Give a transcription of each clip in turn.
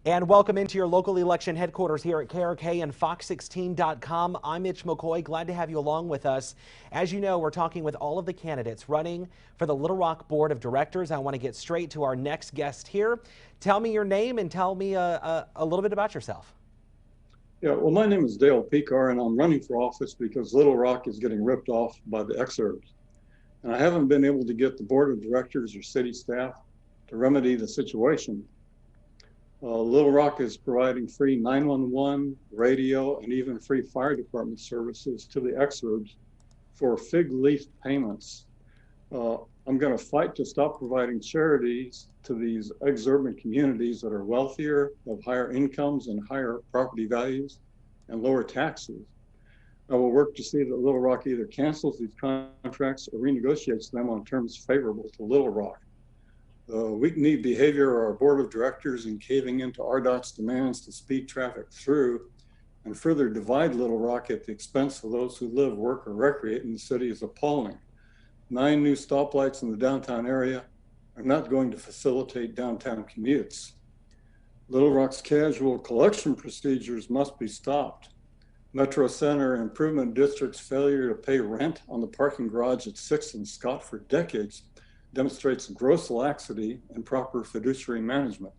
And welcome into your local election headquarters here at KRK and Fox16.com. I'm Mitch McCoy. Glad to have you along with us. As you know, we're talking with all of the candidates running for the Little Rock Board of Directors. I want to get straight to our next guest here. Tell me your name and tell me a little bit about yourself. Yeah, well, my name is Dale Pekar, and I'm running for office because Little Rock is getting ripped off by the exurbs. And I haven't been able to get the board of directors or city staff to remedy the situation. Little Rock is providing free 911, radio, and even free fire department services to the exurbs for fig leaf payments. I'm going to fight to stop providing charities to these exurban communities that are wealthier, have higher incomes and higher property values, and lower taxes. I will work to see that Little Rock either cancels these contracts or renegotiates them on terms favorable to Little Rock. The weak-kneed behavior of our board of directors in caving into RDOT's demands to speed traffic through and further divide Little Rock at the expense of those who live, work, or recreate in the city is appalling. 9 new stoplights in the downtown area are not going to facilitate downtown commutes. Little Rock's casual collection procedures must be stopped. Metro Center Improvement District's failure to pay rent on the parking garage at 6th and Scott for decades demonstrates gross laxity and proper fiduciary management.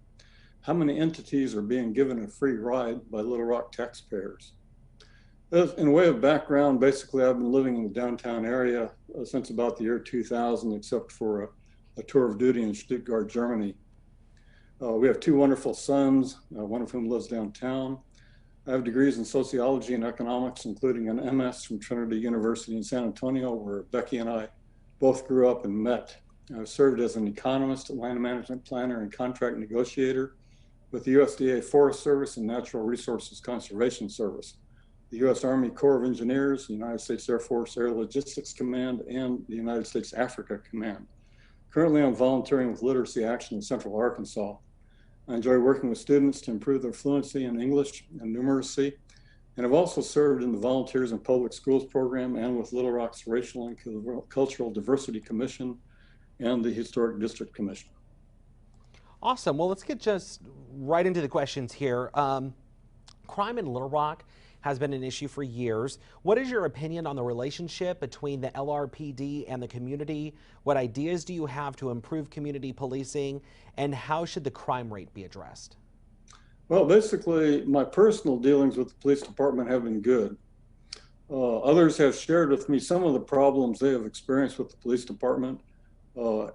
How many entities are being given a free ride by Little Rock taxpayers? In way of background, basically I've been living in the downtown area since about the year 2000, except for a tour of duty in Stuttgart, Germany. We have 2 wonderful sons, one of whom lives downtown. I have degrees in sociology and economics, including an MS from Trinity University in San Antonio, where Becky and I both grew up and met. I've served as an economist, land management planner, and contract negotiator with the USDA Forest Service and Natural Resources Conservation Service, the U.S. Army Corps of Engineers, the United States Air Force Air Logistics Command, and the United States Africa Command. Currently, I'm volunteering with Literacy Action in Central Arkansas. I enjoy working with students to improve their fluency in English and numeracy, and I've also served in the Volunteers in Public Schools program and with Little Rock's Racial and Cultural Diversity Commission and the Historic District Commission. Awesome. Well, let's get just right into the questions here. Crime in Little Rock has been an issue for years. What is your opinion on the relationship between the LRPD and the community? What ideas do you have to improve community policing, and how should the crime rate be addressed? Well, basically, my personal dealings with the police department have been good. Others have shared with me some of the problems they have experienced with the police department.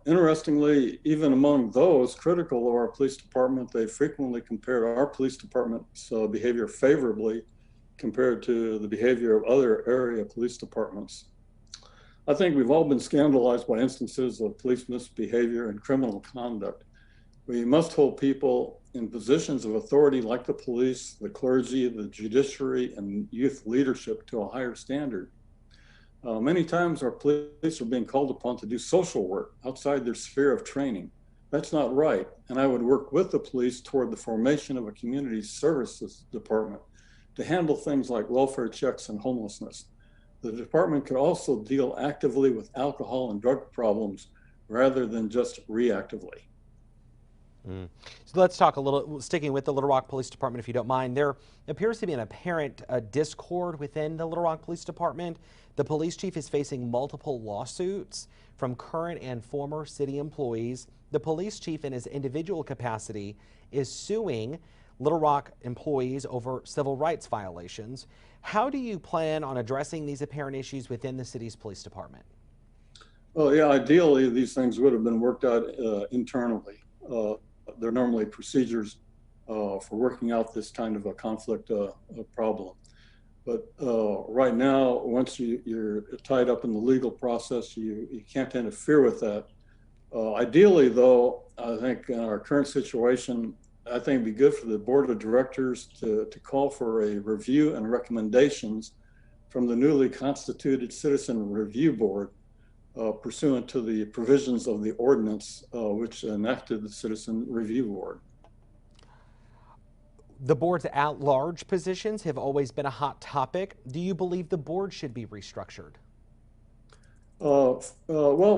Interestingly, even among those critical of our police department, they frequently compared our police department's behavior favorably compared to the behavior of other area police departments. I think we've all been scandalized by instances of police misbehavior and criminal conduct. We must hold people in positions of authority like the police, the clergy, the judiciary, and youth leadership to a higher standard. Many times our police are being called upon to do social work outside their sphere of training. That's not right, and I would work with the police toward the formation of a community services department to handle things like welfare checks and homelessness. The department could also deal actively with alcohol and drug problems rather than just reactively. So let's talk a little, sticking with the Little Rock Police Department, if you don't mind. There appears to be an apparent discord within the Little Rock Police Department. The police chief is facing multiple lawsuits from current and former city employees. The police chief, in his individual capacity, is suing Little Rock employees over civil rights violations. How do you plan on addressing these apparent issues within the city's police department? Well, yeah, ideally, these things would have been worked out internally. There are normally procedures for working out this kind of a conflict problem. But right now, once you're tied up in the legal process, you can't interfere with that. Ideally, though, I think in our current situation, I think it'd be good for the board of directors to call for a review and recommendations from the newly constituted Citizen Review Board pursuant to the provisions of the ordinance which enacted the Citizen Review Board. The board's at-large positions have always been a hot topic. Do you believe the board should be restructured? Well,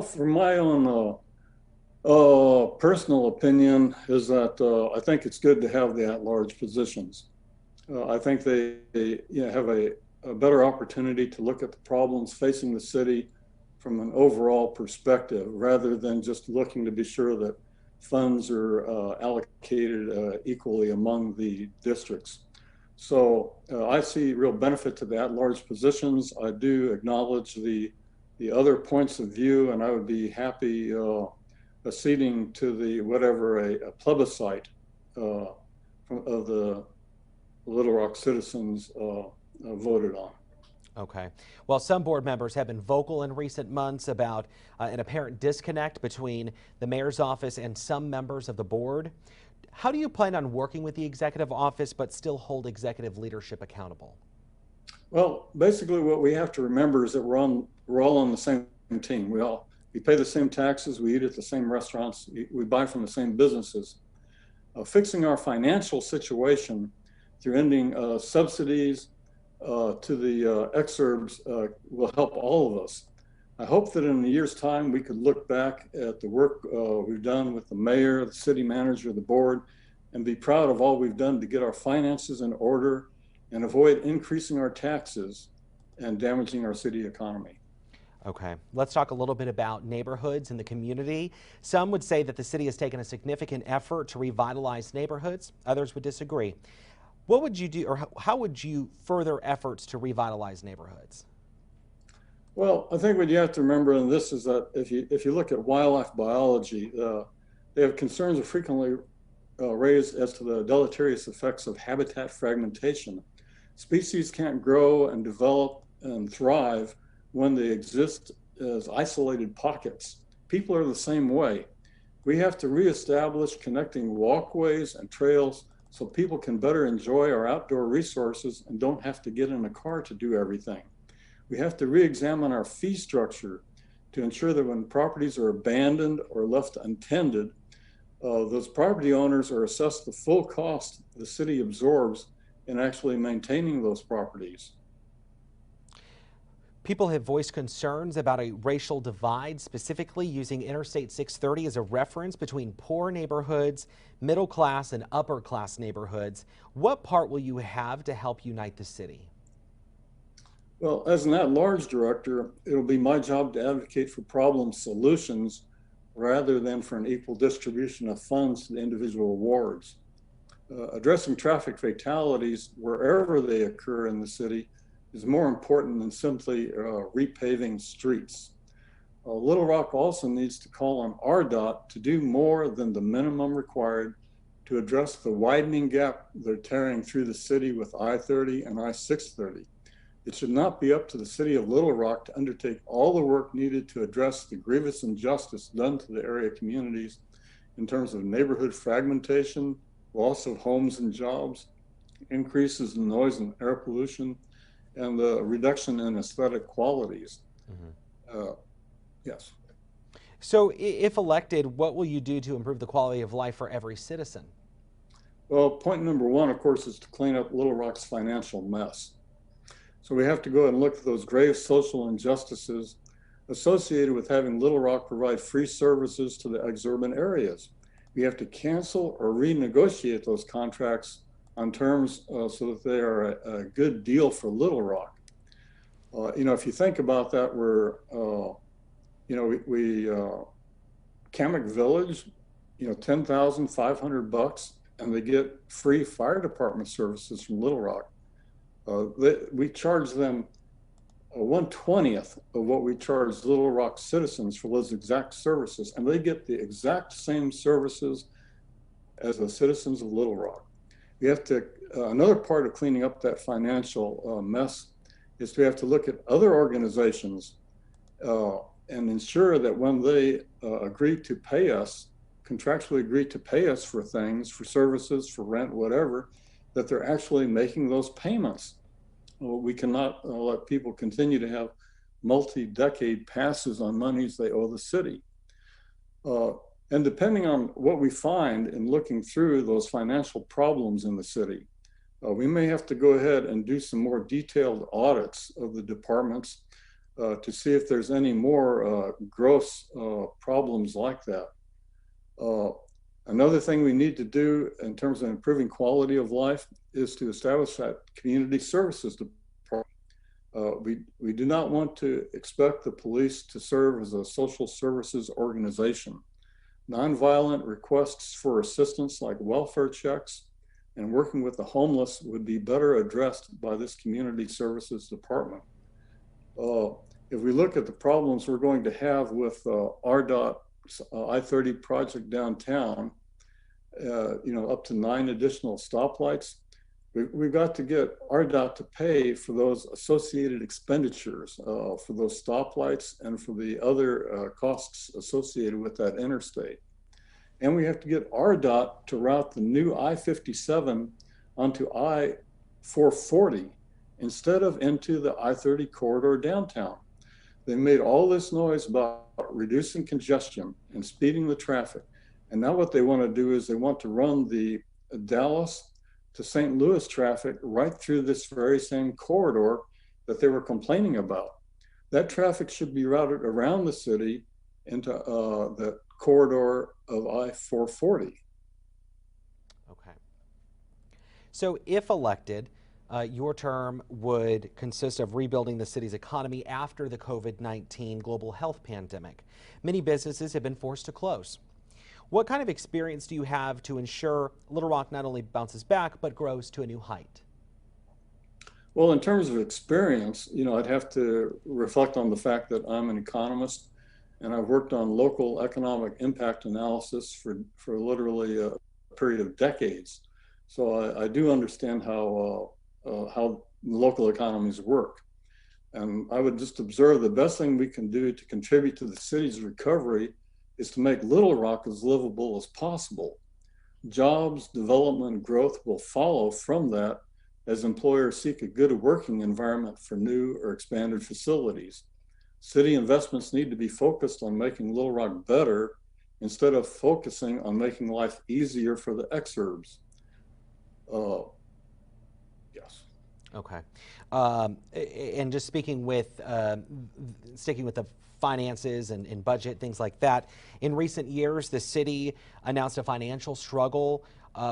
from my own Personal opinion is that I think it's good to have the at-large positions. I think they have a better opportunity to look at the problems facing the city from an overall perspective rather than just looking to be sure that funds are allocated equally among the districts. So I see real benefit to the at-large positions. I do acknowledge the other points of view, and I would be happy acceding to the whatever a plebiscite of the Little Rock citizens voted on. Okay. Well, some board members have been vocal in recent months about an apparent disconnect between the mayor's office and some members of the board. How do you plan on working with the executive office but still hold executive leadership accountable? Well, basically, what we have to remember is that we're all on the same team. We pay the same taxes, we eat at the same restaurants, we buy from the same businesses. Fixing our financial situation through ending subsidies to the exurbs will help all of us. I hope that in a year's time we could look back at the work we've done with the mayor, the city manager, the board, and be proud of all we've done to get our finances in order and avoid increasing our taxes and damaging our city economy. Okay, let's talk a little bit about neighborhoods in the community. Some would say that the city has taken a significant effort to revitalize neighborhoods. Others would disagree. What would you do, or how would you further efforts to revitalize neighborhoods? Well, I think what you have to remember in this is that if you look at wildlife biology, they have concerns are frequently raised as to the deleterious effects of habitat fragmentation. Species can't grow and develop and thrive when they exist as isolated pockets. People are the same way. We have to reestablish connecting walkways and trails so people can better enjoy our outdoor resources and don't have to get in a car to do everything. We have to re-examine our fee structure to ensure that when properties are abandoned or left untended, those property owners are assessed the full cost the city absorbs in actually maintaining those properties. People have voiced concerns about a racial divide, specifically using Interstate 630 as a reference between poor neighborhoods, middle class, and upper class neighborhoods. What part will you have to help unite the city? Well, as an at-large director, it'll be my job to advocate for problem solutions rather than for an equal distribution of funds to the individual wards. Addressing traffic fatalities wherever they occur in the city is more important than simply repaving streets. Little Rock also needs to call on RDOT to do more than the minimum required to address the widening gap they're tearing through the city with I-30 and I-630. It should not be up to the city of Little Rock to undertake all the work needed to address the grievous injustice done to the area communities in terms of neighborhood fragmentation, loss of homes and jobs, increases in noise and air pollution, and the reduction in aesthetic qualities. Yes. So, if elected, what will you do to improve the quality of life for every citizen? Well, point number one, of course, is to clean up Little Rock's financial mess. So we have to go and look at those grave social injustices associated with having Little Rock provide free services to the exurban areas. We have to cancel or renegotiate those contracts on terms so that they are a good deal for Little Rock. If you think about that, Kamek Village, $10,500, and they get free fire department services from Little Rock. We charge them 1/20th of what we charge Little Rock citizens for those exact services, and they get the exact same services as the citizens of Little Rock. We have to, another part of cleaning up that financial mess is we have to look at other organizations and ensure that when they agree to pay us, contractually agree to pay us for things, for services, for rent, whatever, that they're actually making those payments. We cannot let people continue to have multi-decade passes on monies they owe the city. And depending on what we find in looking through those financial problems in the city, we may have to go ahead and do some more detailed audits of the departments to see if there's any more gross problems like that. Uh, Another thing we need to do in terms of improving quality of life is to establish that community services department. We do not want to expect the police to serve as a social services organization. Nonviolent requests for assistance like welfare checks and working with the homeless would be better addressed by this community services department. Uh, if we look at the problems we're going to have with RDOT's I-30 project downtown, up to 9 additional stoplights, we've got to get RDOT to pay for those associated expenditures for those stoplights and for the other costs associated with that interstate. And we have to get RDOT to route the new I-57 onto I-440 instead of into the I-30 corridor downtown. They made all this noise about reducing congestion and speeding the traffic. And now what they want to do is they want to run the Dallas to St. Louis traffic right through this very same corridor that they were complaining about. That traffic should be routed around the city into the corridor of I-440. Okay. So if elected, your term would consist of rebuilding the city's economy after the COVID-19 global health pandemic. Many businesses have been forced to close. What kind of experience do you have to ensure Little Rock not only bounces back, but grows to a new height? Well, in terms of experience, I'd have to reflect on the fact that I'm an economist and I've worked on local economic impact analysis for literally a period of decades. So I do understand how local economies work. And I would just observe the best thing we can do to contribute to the city's recovery is to make Little Rock as livable as possible. Jobs, development, growth will follow from that as employers seek a good working environment for new or expanded facilities. City investments need to be focused on making Little Rock better instead of focusing on making life easier for the exurbs. Yes. Okay. And just sticking with the finances and budget, things like that. In recent years, the city announced a financial struggle,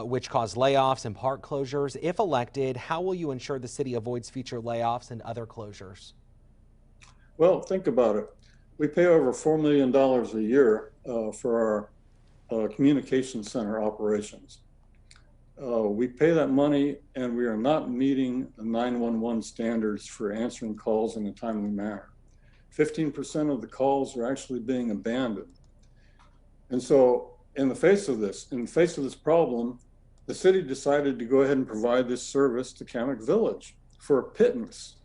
which caused layoffs and park closures. If elected, how will you ensure the city avoids future layoffs and other closures? Well, think about it. We pay over $4 million a year for our communication center operations. We pay that money and we are not meeting the 911 standards for answering calls in a timely manner. 15% of the calls are actually being abandoned. And so in the face of this problem, the city decided to go ahead and provide this service to Kamak Village for a pittance.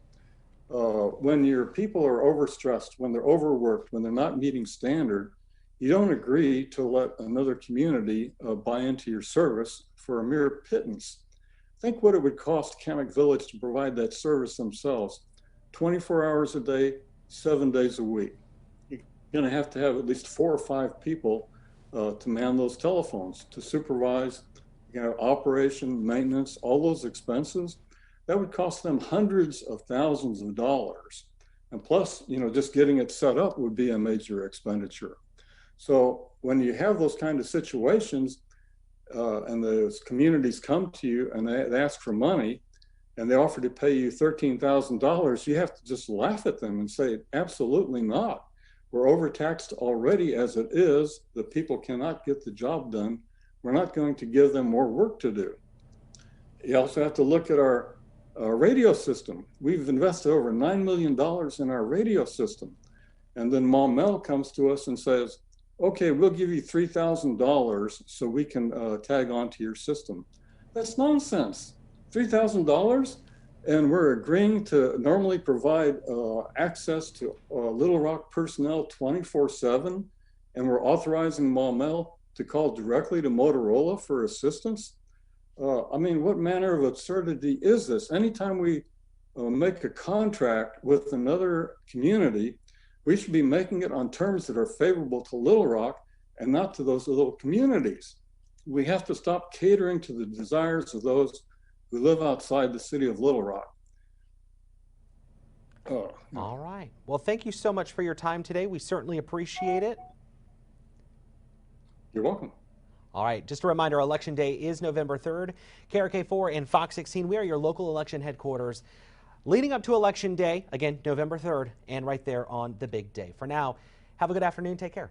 When your people are overstressed, when they're overworked, when they're not meeting standard, you don't agree to let another community buy into your service for a mere pittance. Think what it would cost Kamak Village to provide that service themselves, 24 hours a day, 7 days a week. You're going to have at least 4 or 5 people to man those telephones, to supervise, operation, maintenance, all those expenses. That would cost them hundreds of thousands of dollars. And plus, just getting it set up would be a major expenditure. So when you have those kind of situations and those communities come to you and they ask for money and they offer to pay you $13,000, you have to just laugh at them and say, absolutely not. We're overtaxed already as it is. The people cannot get the job done. We're not going to give them more work to do. You also have to look at our radio system. We've invested over $9 million in our radio system. And then Maumelle comes to us and says, okay, we'll give you $3,000 so we can tag onto your system. That's nonsense. $3,000? And we're agreeing to normally provide access to Little Rock personnel 24/7, and we're authorizing Maumelle to call directly to Motorola for assistance. What manner of absurdity is this? Anytime we make a contract with another community, we should be making it on terms that are favorable to Little Rock and not to those little communities. We have to stop catering to the desires of those who live outside the city of Little Rock. All right. Well, thank you so much for your time today. We certainly appreciate it. You're welcome. All right, just a reminder, Election Day is November 3rd. KRK4 and Fox 16, we are your local election headquarters leading up to Election Day, again, November 3rd, and right there on the big day. For now, have a good afternoon. Take care.